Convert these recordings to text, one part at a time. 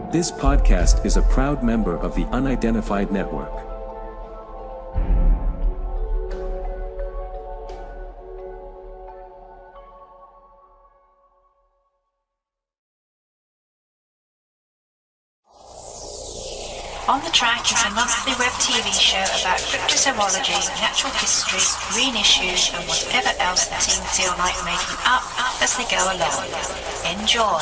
This podcast is a proud member of the Unidentified Network. On the Track is a monthly web TV show about cryptozoology, natural history, green issues, and whatever else the team feel like making up as they go along. Enjoy!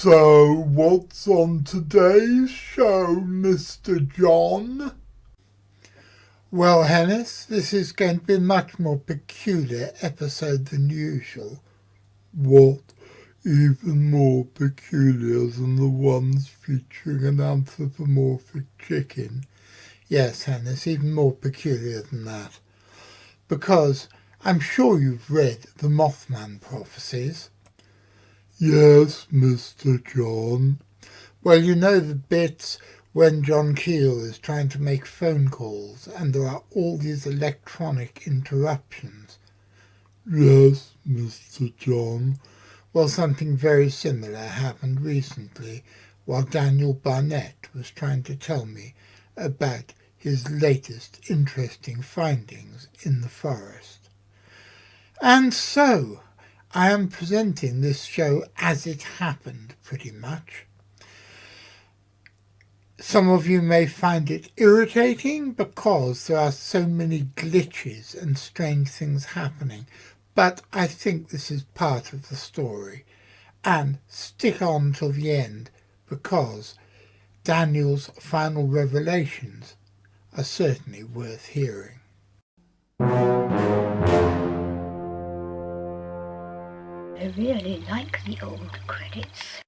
So, what's on today's show, Mr. John? Well, Hannes, this is going to be a much more peculiar episode than usual. What? Even more peculiar than the ones featuring an anthropomorphic chicken? Yes, Hannes, even more peculiar than that. Because I'm sure you've read the Mothman Prophecies. Yes, Mr. John. Well, you know the bits when John Keel is trying to make phone calls and there are all these electronic interruptions. Yes, Mr. John. Well, something very similar happened recently while Daniel Barnett was trying to tell me about his latest interesting findings in the forest. And so, I am presenting this show as it happened, pretty much. Some of you may find it irritating because there are so many glitches and strange things happening, but I think this is part of the story. And stick on till the end because Daniel's final revelations are certainly worth hearing. I really like the old credits.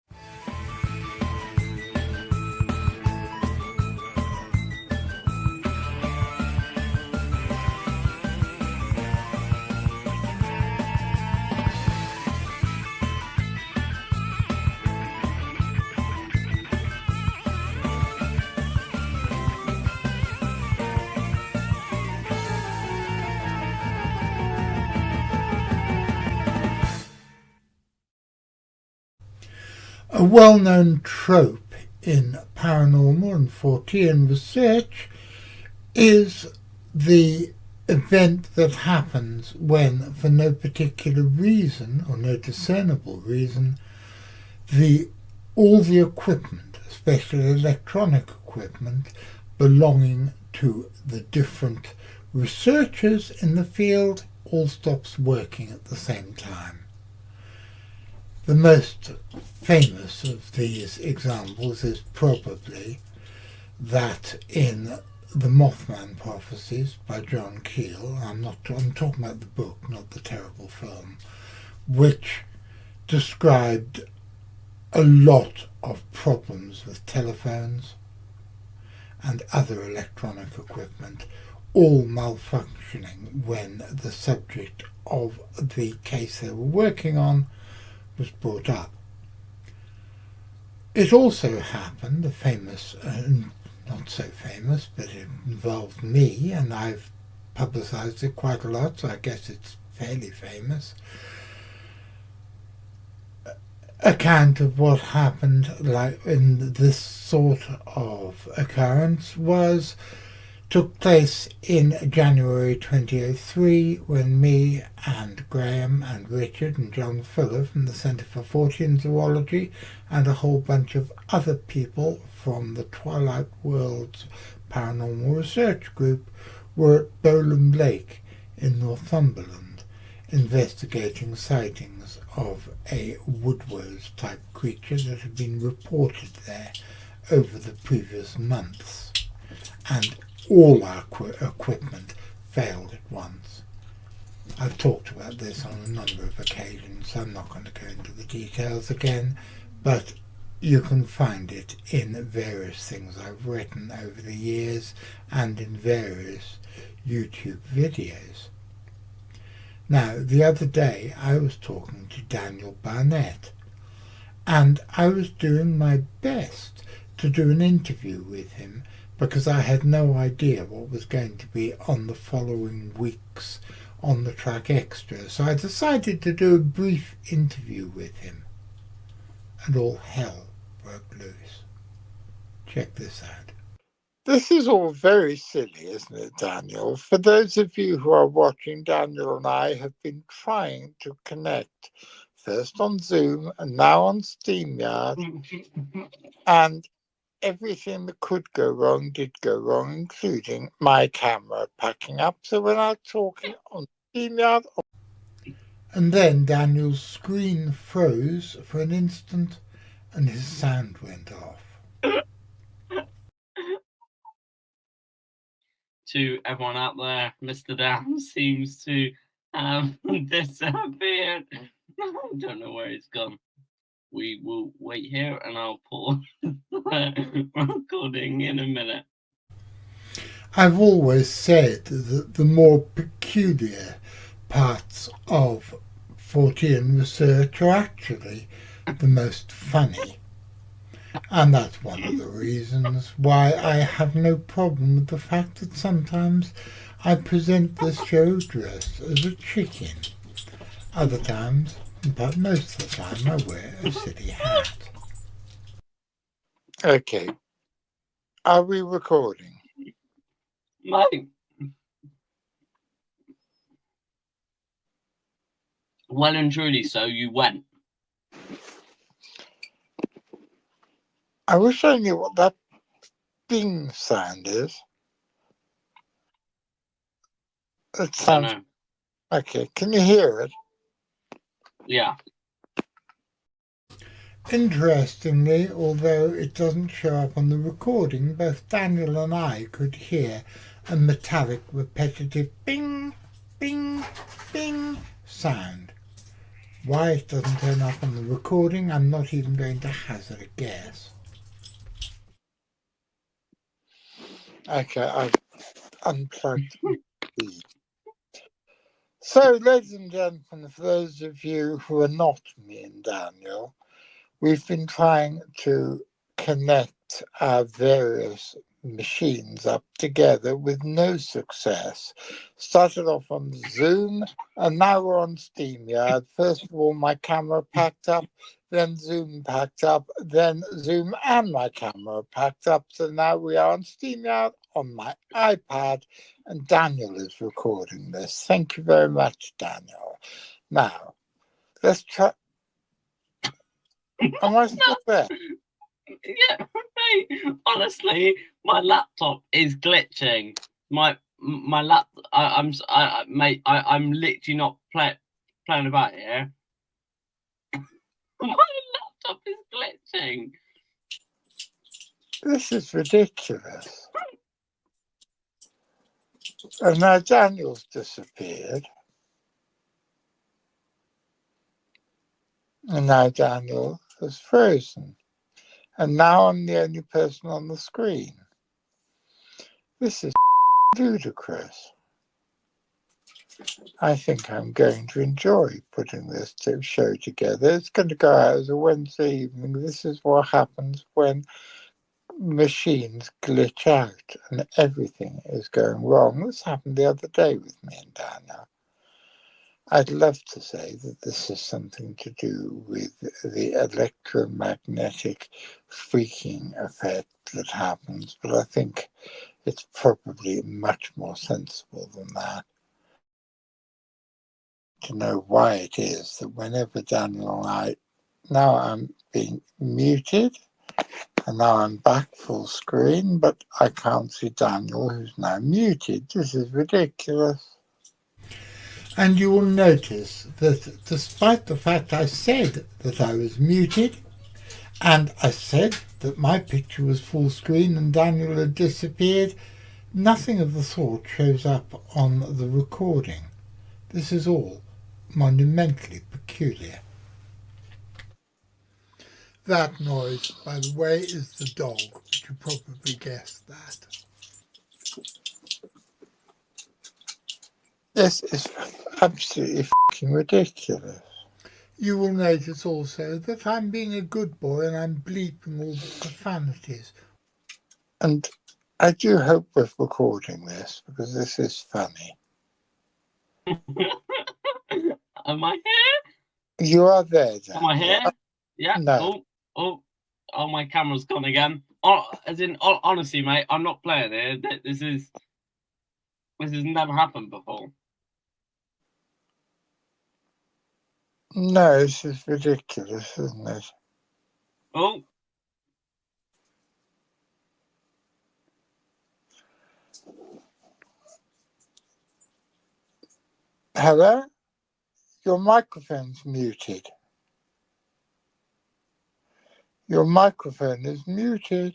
A well-known trope in paranormal and Fortean research is the event that happens when, for no particular reason or no discernible reason, all the equipment, especially electronic equipment, belonging to the different researchers in the field all stops working at the same time. The most famous of these examples is probably that in the Mothman Prophecies by John Keel. I'm talking about the book, not the terrible film, which described a lot of problems with telephones and other electronic equipment, all malfunctioning when the subject of the case they were working on was brought up. It also happened, a famous, not so famous, but it involved me, and I've publicised it quite a lot, so I guess it's fairly famous, account of what happened like in this sort of occurrence took place in January 2003 when me and Graham and Richard and John Fuller from the Centre for Fortean Zoology and a whole bunch of other people from the Twilight Worlds Paranormal Research Group were at Bowland Lake in Northumberland investigating sightings of a Wodewose type creature that had been reported there over the previous months. And all our equipment failed at once. I've talked about this on a number of occasions, so I'm not going to go into the details again, but you can find it in various things I've written over the years and in various YouTube videos. Now, the other day I was talking to Daniel Barnett, and I was doing my best to do an interview with him because I had no idea what was going to be on the following week's on the track extra, so I decided to do a brief interview with him, and all hell broke loose. Check this out. This is all very silly, isn't it, Daniel? For those of you who are watching, Daniel and I have been trying to connect, first on Zoom and now on StreamYard, and everything that could go wrong did go wrong, including my camera packing up. So we're now talking on StreamYard. And then Daniel's screen froze for an instant and his sound went off. To everyone out there, Mr. Dan seems to have disappeared. I don't know where he's gone. We will wait here and I'll pause the recording in a minute. I've always said that the more peculiar parts of Fortean research are actually the most funny. And that's one of the reasons why I have no problem with the fact that sometimes I present this show dressed as a chicken. Other times, but most of the time, I wear a silly hat. Okay. Are we recording? Mate. Well and truly so, you went. I wish I knew what that bing sound is. It sounds... Okay, can you hear it? Yeah. Interestingly, although it doesn't show up on the recording, both Daniel and I could hear a metallic, repetitive bing, bing, bing sound. Why it doesn't turn up on the recording, I'm not even going to hazard a guess. Okay, I've unplugged the... So, ladies and gentlemen, for those of you who are not me and Daniel, we've been trying to connect our various machines up together with no success. Started off on Zoom and now we're on StreamYard. First of all, my camera packed up, then Zoom packed up, then Zoom and my camera packed up. So now we are on StreamYard on my iPad and Daniel is recording this. Thank you very much, Daniel. Now, let's try... Am I still there? Yeah, mate. Honestly, my laptop is glitching. My laptop. I'm literally not playing about here. My laptop is glitching. This is ridiculous. And now Daniel's disappeared. And now Daniel has frozen. And now I'm the only person on the screen. This is ludicrous. I think I'm going to enjoy putting this show together. It's going to go out as a Wednesday evening. This is what happens when machines glitch out and everything is going wrong. This happened the other day with me and Dana. I'd love to say that this is something to do with the electromagnetic freaking effect that happens, but I think it's probably much more sensible than that. To know why it is that whenever Daniel and I, now I'm being muted, and now I'm back full screen, but I can't see Daniel, who's now muted. This is ridiculous. And you will notice that despite the fact I said that I was muted, and I said that my picture was full screen and Daniel had disappeared, nothing of the sort shows up on the recording. This is all monumentally peculiar. That noise, by the way, is the dog, but you probably guessed that. This is absolutely fucking ridiculous. You will notice also that I'm being a good boy and I'm bleeping all the profanities. And I do hope we're recording this because this is funny. Am I here? You are there, Am I Daniel. here? Yeah. No. Oh, my camera's gone again. Oh, as in, honestly, mate, I'm not playing here. This has never happened before. No, this is ridiculous, isn't it? Oh, Hello? Your microphone's muted. Your microphone is muted.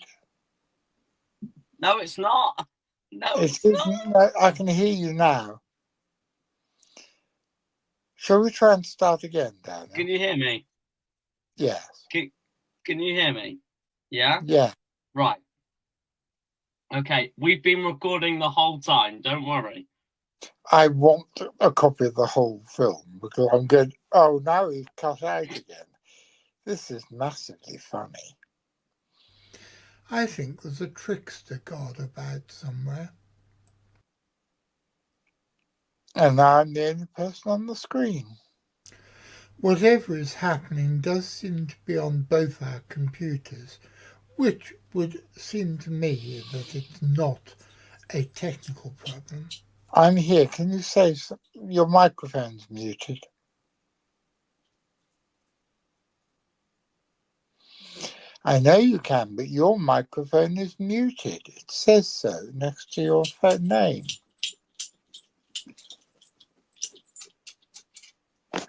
no, it's not. No, It it's not. isn't. No, I can hear you now. Shall we try and start again, Daniel? Can you hear me? Yes. Can you hear me? Yeah? Yeah. Right. Okay, we've been recording the whole time. Don't worry. I want a copy of the whole film because I'm good. Oh, now he's cut out again. This is massively funny. I think there's a trickster god about somewhere. And now I'm the only person on the screen. Whatever is happening does seem to be on both our computers, which would seem to me that it's not a technical problem. I'm here. Can you say your microphone's muted? I know you can, but your microphone is muted. It says so next to your phone name.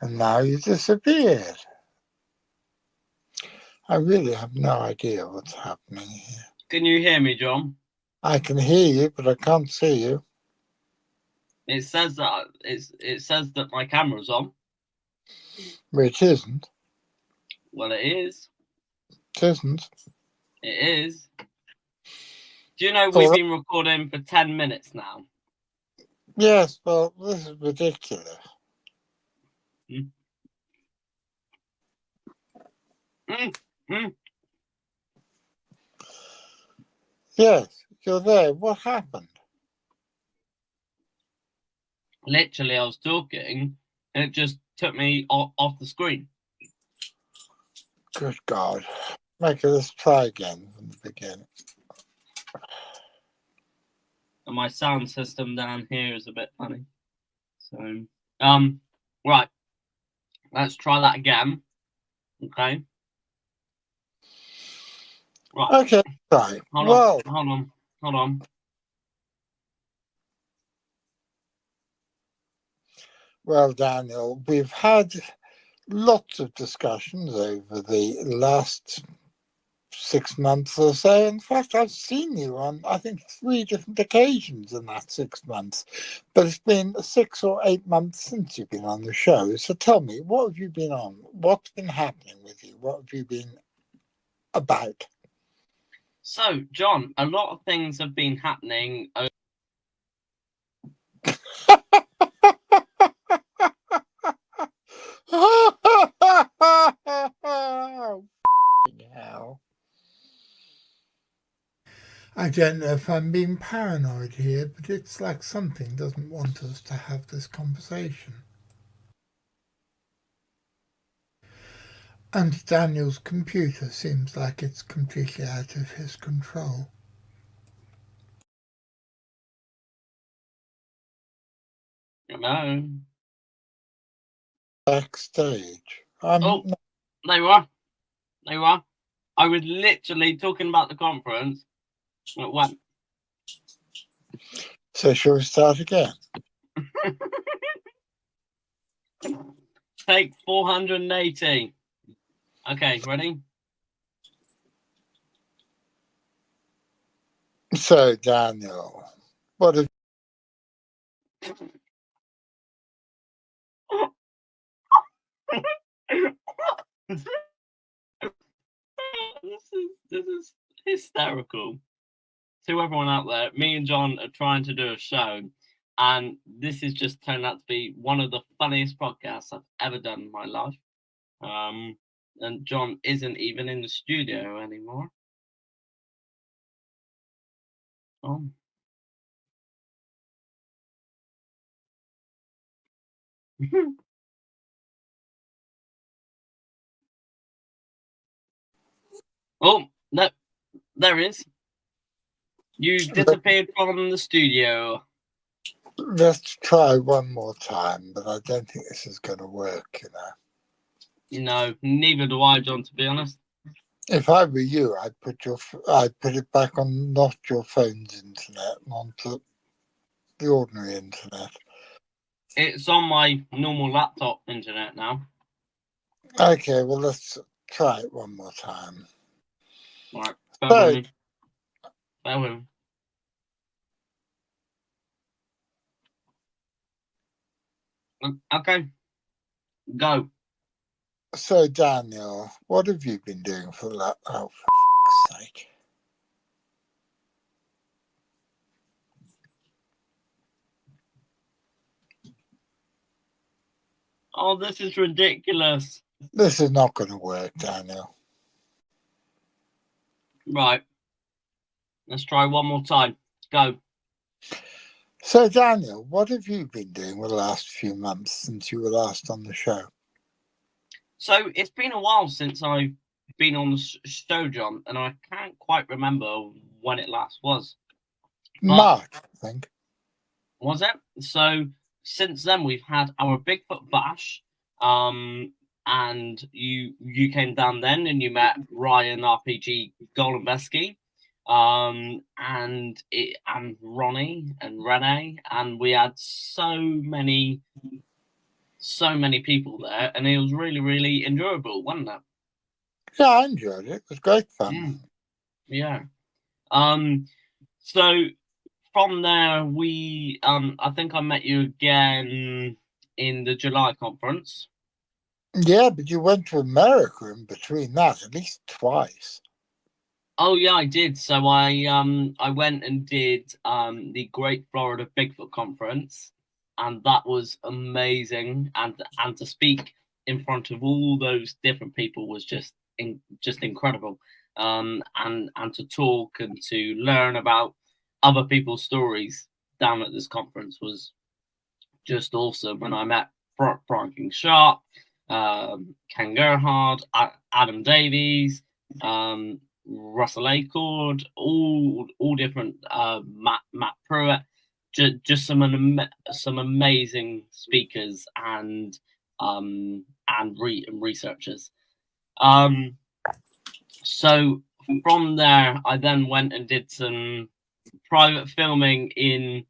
And now you disappeared. I really have no idea what's happening here. Can you hear me, John? I can hear you, but I can't see you. It says that my camera's on. But it isn't. Well, it is. It isn't. It is. Do you know we've Well, been recording for 10 minutes now? yes, well, this is ridiculous. Yes, you're there. What happened? Literally, I was talking and it just took me off the screen. Good God. Let's try again from the beginning. And my sound system down here is a bit funny. So, right. Let's try that again. Okay. Right. Okay, right. Hold on. Well, Daniel, we've had lots of discussions over the last 6 months or so. In fact, I've seen you on, I think, 3 different occasions in that 6 months. But it's been 6 or 8 months since you've been on the show. So tell me, what have you been on? What's been happening with you? What have you been about? So, John, a lot of things have been happening. Hell. I don't know if I'm being paranoid here, but it's like something doesn't want us to have this conversation. And Daniel's computer seems like it's completely out of his control. No. Backstage. Oh, they were. I was literally talking about the conference. It went. So shall we start again? Take 480. Okay, ready? So, Daniel, what have This is hysterical. To everyone out there, me and John are trying to do a show, and this has just turned out to be one of the funniest podcasts I've ever done in my life. And John isn't even in the studio anymore. Oh. Oh, no, there is. You disappeared from the studio. Let's try one more time, but I don't think this is going to work, No, neither do I, John, to be honest. If I were you, I'd put it back on not your phone's internet, onto the ordinary internet. It's on my normal laptop internet now. Okay, well, let's try it one more time. Right, So, bear with me. Okay, go. So, Daniel, what have you been doing for that? Oh, for f***'s sake. Oh, this is ridiculous. This is not going to work, Daniel. Right. Let's try one more time. Go. So, Daniel, what have you been doing for the last few months since you were last on the show? So it's been a while since I've been on the show, John, and I can't quite remember when it last was. But March, I think. was it? So since then we've had our Bigfoot Bash, and you came down then and you met Ryan RPG Golembeski, and Ronnie and Renee, and we had so many people there, and it was really, really enjoyable, wasn't it? Yeah, I enjoyed it. It was great fun. Yeah. So from there, we I think I met you again in the July conference. Yeah, but you went to America in between that at least twice. Oh yeah, I did. So I went and did the Great Florida Bigfoot Conference, and that was amazing. And to speak in front of all those different people was just incredible. And to talk and to learn about other people's stories down at this conference was just awesome. When I met Brian King Sharp, Ken Gerhard, Adam Davies, Russell Acord, all different, Matt Pruitt, just some amazing speakers and researchers. So from there, I then went and did some private filming in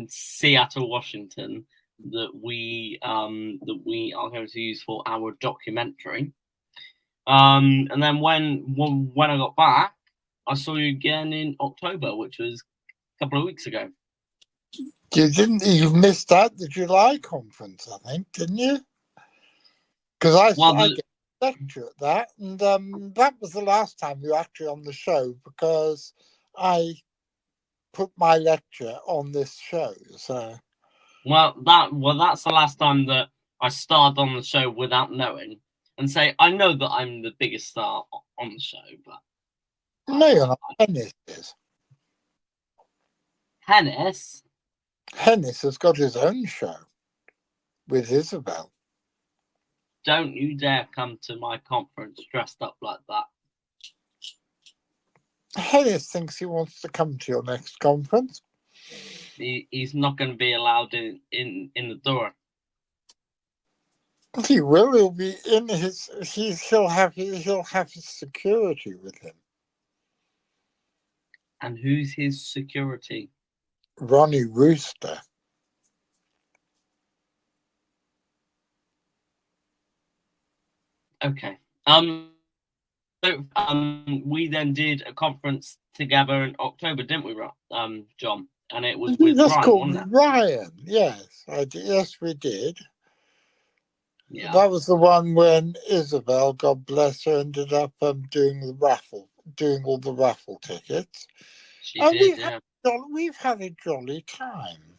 Seattle, Washington, that we are going to use for our documentary. And then when I got back, I saw you again in October, which was a couple of weeks ago. You missed out the July conference, I think, didn't you? Because I gave a lecture at that, and that was the last time you were actually on the show, because I put my lecture on this show. So that's the last time that I starred on the show without knowing, and say I know that I'm the biggest star on the show, but no, you're not. Hennis is. Hennis has got his own show with Isabel. Don't you dare come to my conference dressed up like that. Hennis thinks he wants to come to your next conference. He's not going to be allowed in the door. He will. He'll be in his. He'll have his security with him. And who's his security? Ronnie Rooster. Okay. So we then did a conference together in October, didn't we, John? And it was with That's Ryan, called wasn't it? Ryan. Yes, I did. Yes, we did. Yeah. That was the one when Isabel, God bless her, ended up doing all the raffle tickets. She did. We've had a jolly time.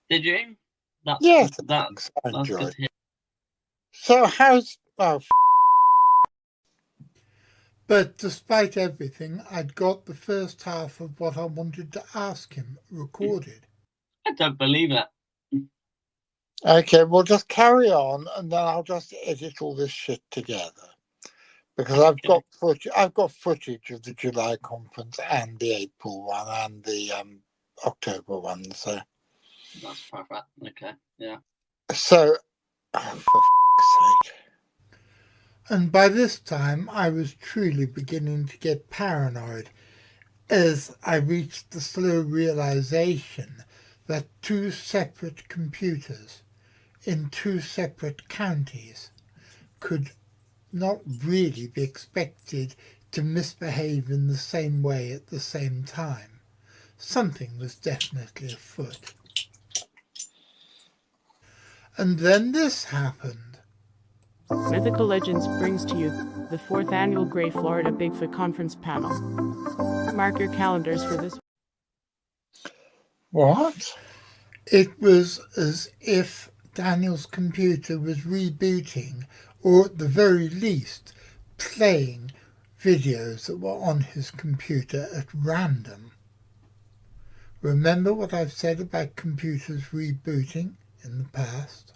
Did you? Yes, that's enjoyed. Good to hear. So how's But despite everything, I'd got the first half of what I wanted to ask him recorded. I don't believe it. Okay, we'll just carry on, and then I'll just edit all this shit together because I've got footage of the July conference and the April one and the October one. So That's perfect. Okay, yeah. for fuck's sake. And by this time, I was truly beginning to get paranoid as I reached the slow realization that two separate computers in two separate counties could not really be expected to misbehave in the same way at the same time. Something was definitely afoot. And then this happened. Mythical Legends brings to you the 4th Annual Grey Florida Bigfoot Conference Panel. Mark your calendars for this. What? It was as if Daniel's computer was rebooting, or at the very least, playing videos that were on his computer at random. Remember what I've said about computers rebooting in the past?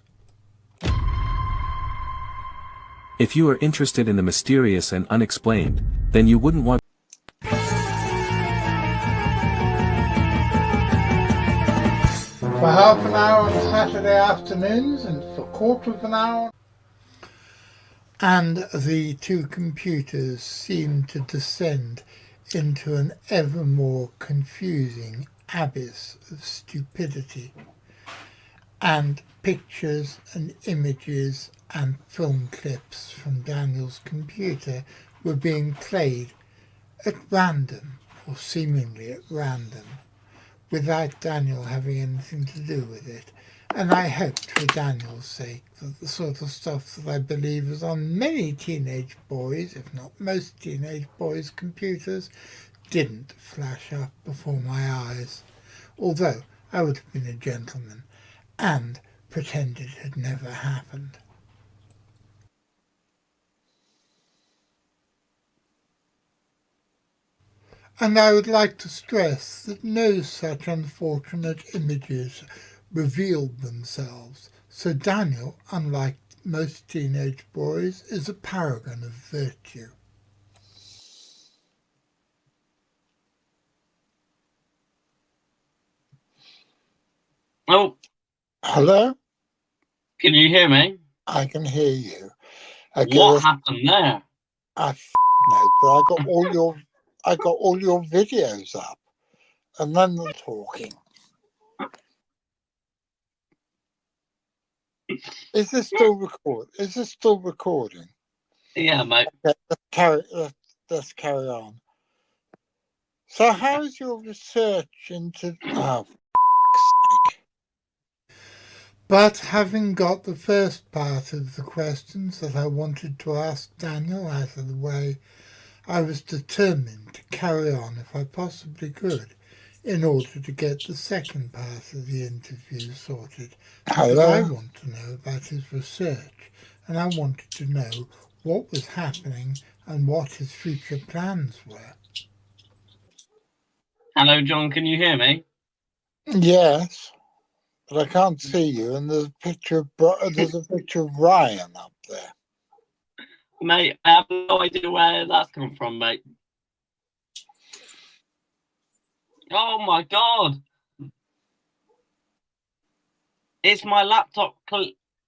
If you are interested in the mysterious and unexplained, then you wouldn't want For half an hour on Saturday afternoons and for a quarter of an hour. And the two computers seemed to descend into an ever more confusing abyss of stupidity. And pictures and images and film clips from Daniel's computer were being played at random, or seemingly at random, without Daniel having anything to do with it. And I hoped, for Daniel's sake, that the sort of stuff that I believe is on many teenage boys', if not most teenage boys' computers, didn't flash up before my eyes, although I would have been a gentleman and pretend it had never happened. And I would like to stress that no such unfortunate images revealed themselves, so Daniel, unlike most teenage boys, is a paragon of virtue. Oh, Hello? can you hear me? I can hear you. Okay, What happened there? I know, but I got all your videos up, and then the talking. Is this still recording? Yeah, mate. Okay, let's carry on. So, how is your research into? Oh, for sake. But having got the first part of the questions that I wanted to ask Daniel out of the way, I was determined to carry on if I possibly could, in order to get the second part of the interview sorted. Because I want to know about his research, and I wanted to know what was happening and what his future plans were. Hello, John. Can you hear me? Yes, but I can't see you, and there's a picture of Ryan up there. Mate, I have no idea where that's come from, mate. Oh my god! It's my laptop.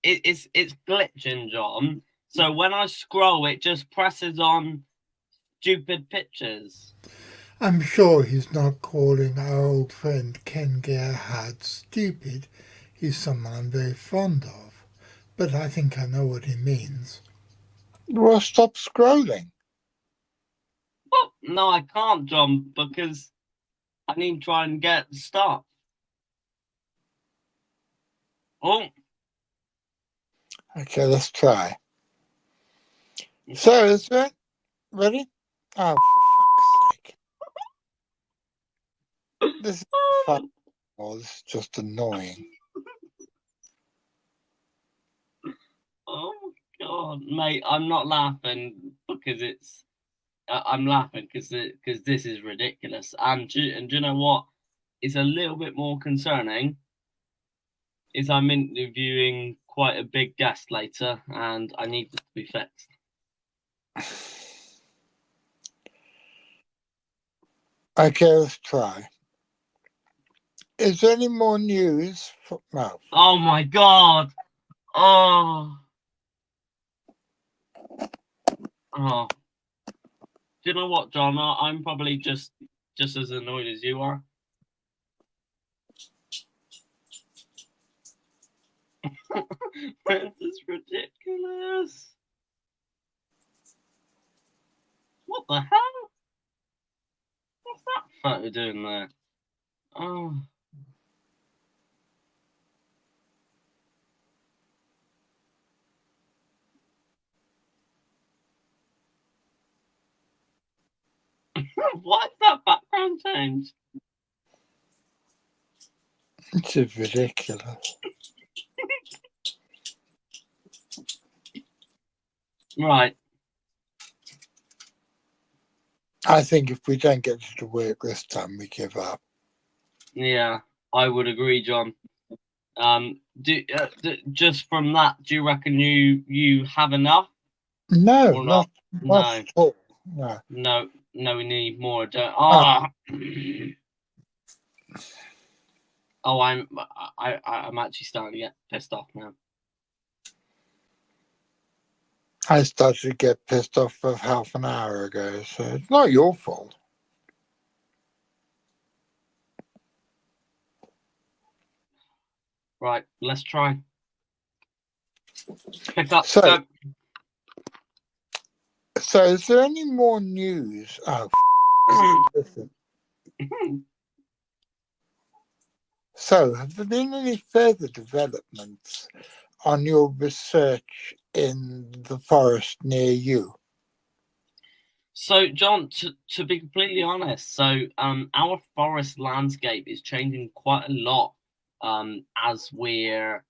It's glitching, John. So when I scroll, it just presses on stupid pictures. I'm sure he's not calling our old friend Ken Gerhard stupid. He's someone I'm very fond of. But I think I know what he means. Well, stop scrolling. Well, no, I can't, John, because I need to try and get start. Oh. Okay, let's try. So, is it ready? Oh, for fuck's sake. This is fun. Oh, this is just annoying. Oh god, mate! I'm not laughing because it's. I'm laughing because this is ridiculous. And do you know what? It's a little bit more concerning. is I'm interviewing quite a big guest later, and I need it to be fixed. Okay, let's try. Is there any more news? No. Oh my god! Oh. Oh. Do you know what, John? I'm probably just as annoyed as you are. This is ridiculous. What the hell? What's that photo doing there? Oh. What's that background change? It's ridiculous. Right. I think if we don't get it to work this time, we give up. Yeah, I would agree, John. Just from that, do you reckon you have enough? No, Or not No. at all. No. No, we need more. Oh. Oh, I'm actually starting to get pissed off now. I started to get pissed off of half an hour ago, so it's not your fault. Right, let's try. Pick up. So, Go. So is there any more news? Oh, listen. So, have there been any further developments on your research in the forest near you? So, John, to be completely honest, our forest landscape is changing quite a lot as we're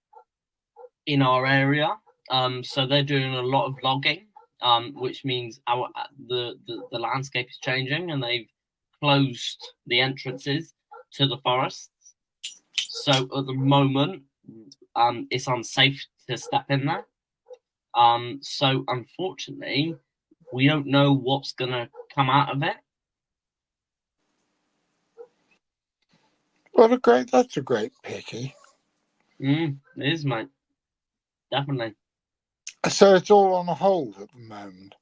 in our area. So they're doing a lot of logging, which means the landscape is changing, and they've closed the entrances to the forests. So at the moment, it's unsafe to step in there. So unfortunately, we don't know what's gonna come out of it. That's a great pity. It is, mate. Definitely. So it's all on hold at the moment.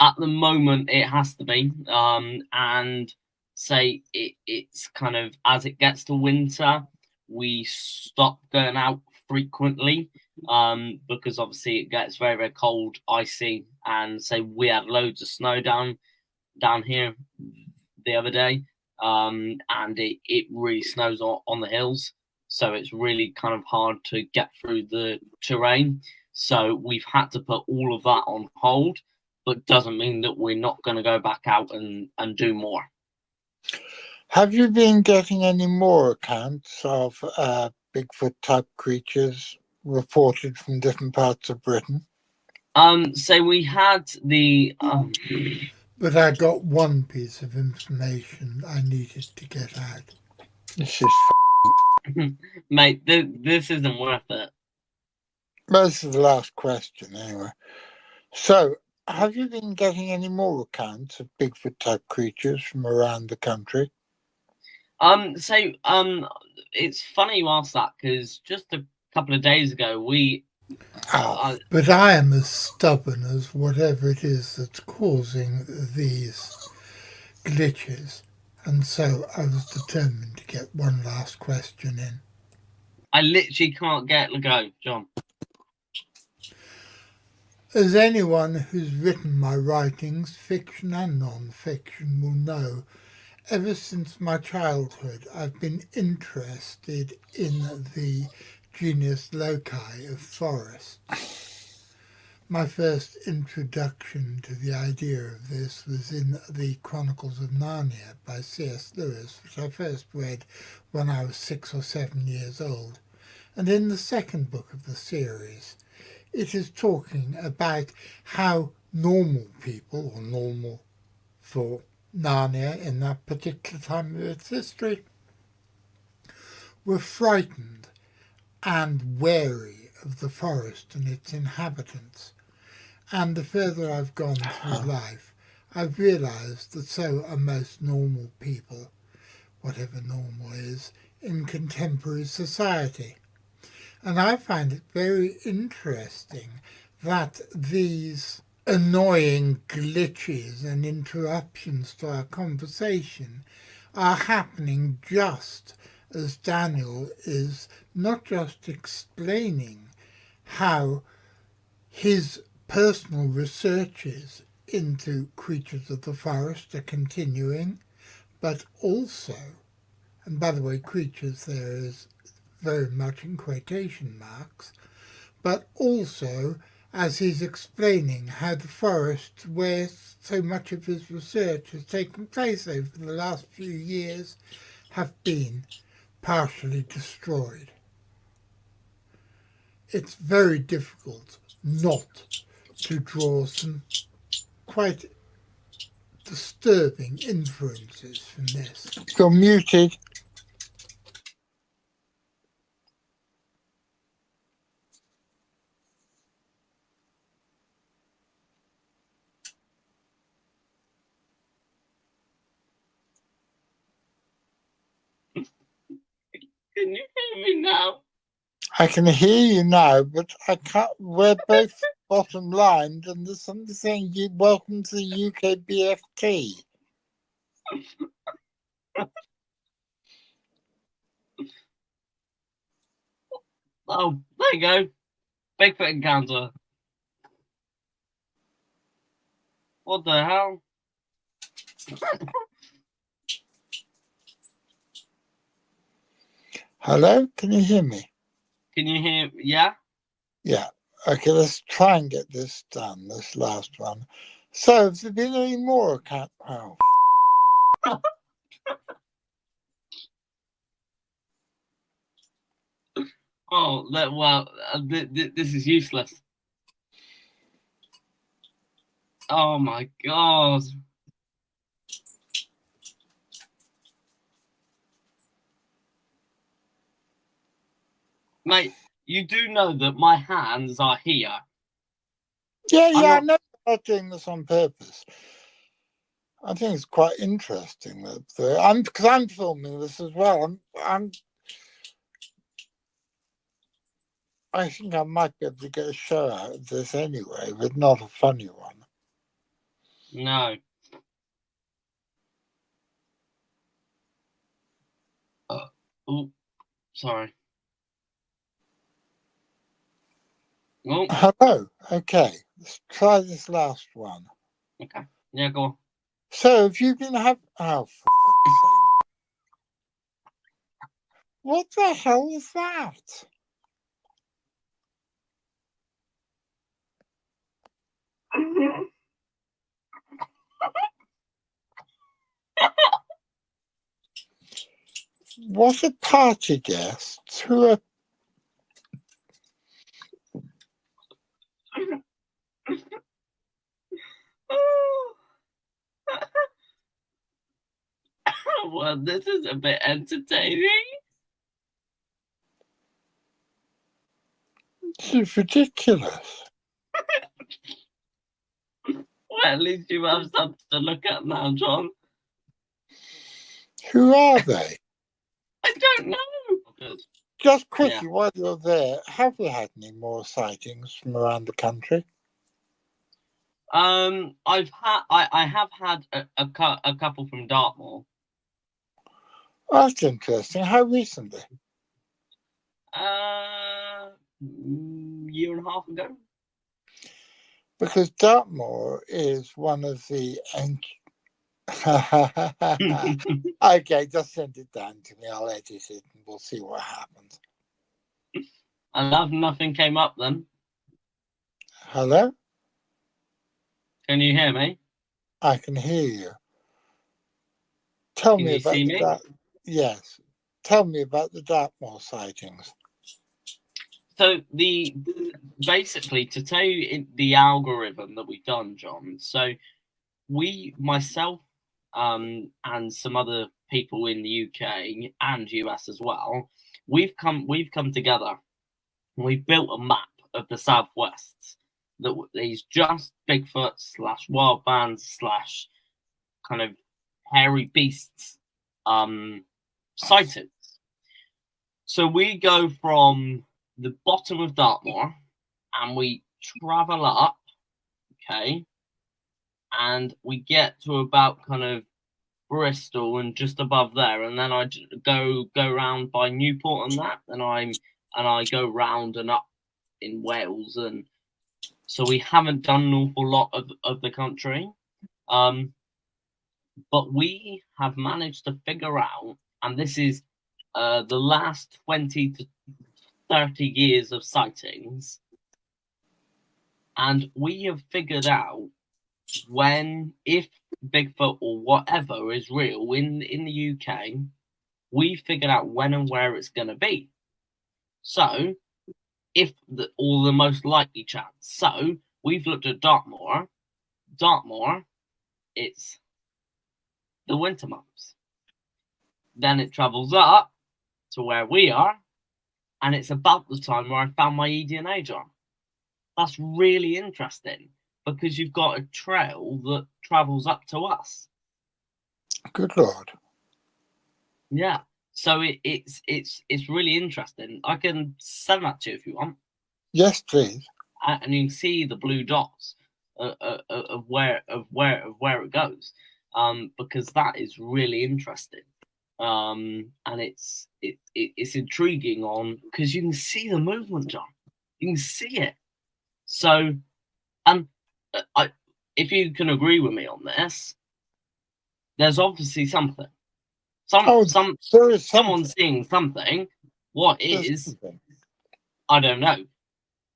At the moment, it has to be. And say it's kind of as it gets to winter, we stop going out frequently. Because obviously it gets very, very cold, icy, and say we had loads of snow down here the other day. And it really snows on the hills, so it's really kind of hard to get through the terrain. So we've had to put all of that on hold, but doesn't mean that we're not going to go back out and do more. Have you been getting any more accounts of Bigfoot type creatures reported from different parts of Britain? So we had the But I got one piece of information I needed to get out. This is mate, this isn't worth it. This is the last question anyway. So, have you been getting any more accounts of Bigfoot type creatures from around the country? It's funny you ask that, because just a couple of days ago But I am as stubborn as whatever it is that's causing these glitches, and so I was determined to get one last question in. I literally can't get the go, John. As anyone who's written my writings, fiction and non-fiction, will know, ever since my childhood I've been interested in the genus loci of forests. My first introduction to the idea of this was in the Chronicles of Narnia by C.S. Lewis, which I first read when I was 6 or 7 years old. And in the second book of the series, it is talking about how normal people, or normal for Narnia in that particular time of its history, were frightened and wary of the forest and its inhabitants. And the further I've gone through life, I've realised that so are most normal people, whatever normal is, in contemporary society. And I find it very interesting that these annoying glitches and interruptions to our conversation are happening just as Daniel is not just explaining how his personal researches into creatures of the forest are continuing, but also, and by the way, creatures there is very much in quotation marks, but also as he's explaining how the forest where so much of his research has taken place over the last few years have been partially destroyed. It's very difficult not to draw some quite disturbing inferences from this. You're muted. Can you hear me now? I can hear you now, but I can't. We're both bottom lined, and there's something saying you welcome to the UK BFT. Oh, there you go. Bigfoot encounter. What the hell? Hello, can you hear me? Can you hear? Yeah. Yeah. Okay, let's try and get this done. This last one. So, have there been any more account? Oh, Oh, well, this is useless. Oh my god. Mate, you do know that my hands are here. I know I'm not doing this on purpose. I think it's quite interesting that because I'm filming this as well. I think I might be able to get a show out of this anyway, but not a funny one. No. Oh, sorry. Oh, Hello. Okay, let's try this last one. okay. Yeah, go on. So, have you been having? Oh, for fuck's sake! What the hell is that? What a party guests who are. Well, this is a bit entertaining. This is ridiculous. Well, at least you have something to look at now, John. Who are they? I don't know. Just quickly, while you're there, have we had any more sightings from around the country? I have had a couple from Dartmoor. Oh, that's interesting. How recently? Year and a half ago. Because Dartmoor is one of the Okay, just send it down to me. I'll edit it and we'll see what happens. I love nothing came up then. Hello? Can you hear me? I can hear you. Tell Can me you about see me? Yes. Tell me about the Dartmoor sightings. So basically, to tell you the algorithm that we've done, John. So myself, and some other people in the UK and US as well, we've come together we built a map of the Southwest that is just Bigfoot / wild bands / kind of hairy beasts sightings. So we go from the bottom of Dartmoor and we travel up, okay, and we get to about kind of Bristol and just above there, and then I go round by Newport and that, and I go round and up in Wales, and so we haven't done an awful lot of the country, but we have managed to figure out, and this is the last 20 to 30 years of sightings, and we have figured out if Bigfoot or whatever is real in the UK, we figured out when and where it's going to be. So, or the most likely chance. So, we've looked at Dartmoor. Dartmoor, it's the winter months. Then it travels up to where we are, and it's about the time where I found my eDNA jar. That's really interesting because you've got a trail that travels up to us. Good Lord. Yeah. So it's really interesting. I can send that to you if you want. Yes, please. And you can see the blue dots of where it goes, because that is really interesting. And it's intriguing because you can see the movement, John. You can see it. So, and if you can agree with me on this, there's obviously something. Someone's seeing something. What is? I don't know.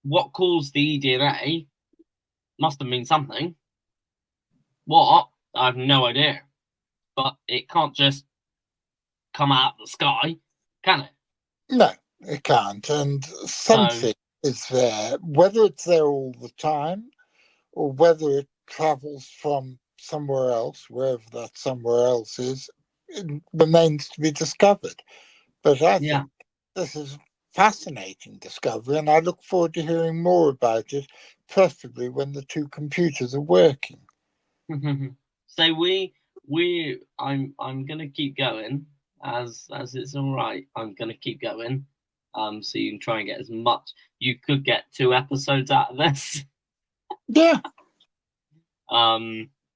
What caused the eDNA must have been something. What? I have no idea. But it can't just come out of the sky, can it? No, it can't. And something is there. Whether it's there all the time or whether it travels from somewhere else, wherever that somewhere else is, it remains to be discovered. But I think this is a fascinating discovery, and I look forward to hearing more about it, preferably when the two computers are working. So I'm gonna keep going as it's all right. I'm gonna keep going. So you can try and get as much. You could get 2 episodes out of this. Yeah.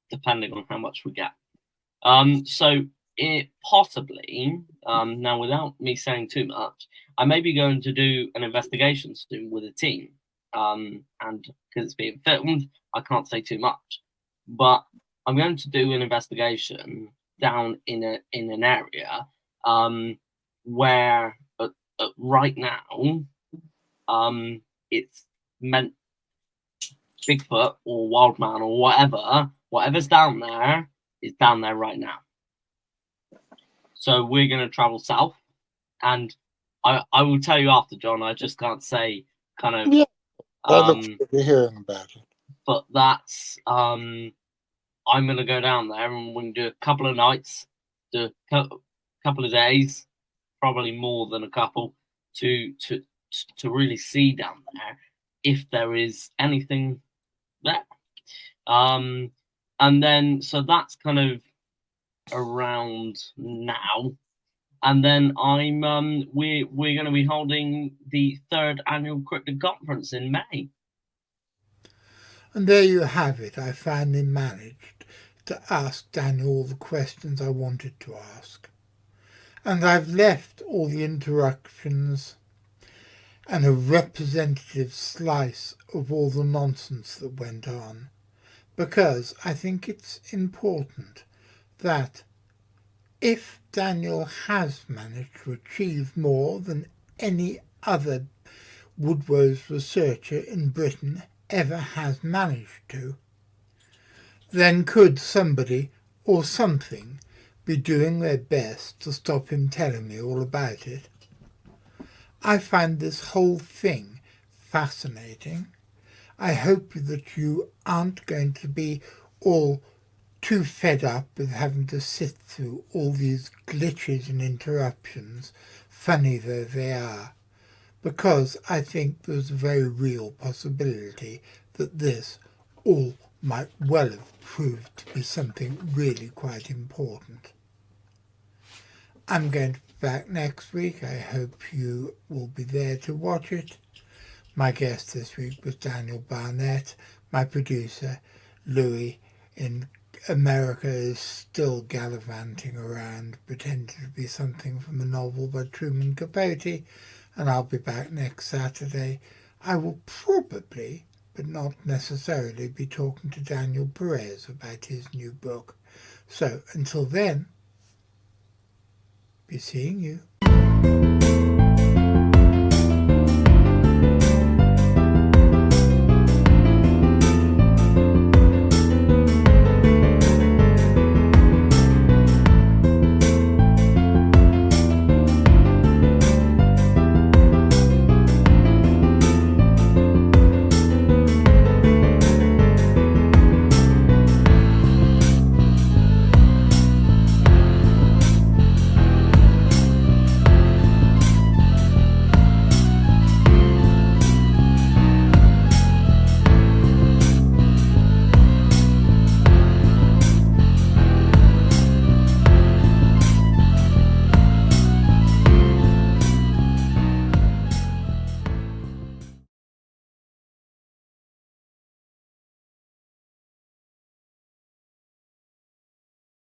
Depending on how much we get. So it possibly, now without me saying too much, I may be going to do an investigation soon with a team. And because it's being filmed, I can't say too much. But I'm going to do an investigation down in an area where right now it's meant Bigfoot or wild man or whatever's down there is down there right now. So we're going to travel south, and I will tell you after, John. I just can't say kind of. Yeah, I look forward to hearing about it. But that's I'm going to go down there, and we can do a couple of nights, do a couple of days, probably more than a couple, to really see down there if there is anything there. And then so that's kind of around now, and then we're going to be holding the 3rd annual Cryptid Conference in May. And there you have it. I finally managed to ask Daniel all the questions I wanted to ask, and I've left all the interruptions and a representative slice of all the nonsense that went on, because I think it's important that if Daniel has managed to achieve more than any other Wodewose researcher in Britain ever has managed to, then could somebody or something be doing their best to stop him telling me all about it? I find this whole thing fascinating. I hope that you aren't going to be all too fed up with having to sit through all these glitches and interruptions, funny though they are, because I think there's a very real possibility that this all might well have proved to be something really quite important. I'm going to be back next week. I hope you will be there to watch it. My guest this week was Daniel Barnett. My producer, Louis, in America, is still gallivanting around, pretending to be something from a novel by Truman Capote, and I'll be back next Saturday. I will probably, but not necessarily, be talking to Daniel Perez about his new book. So until then, be seeing you.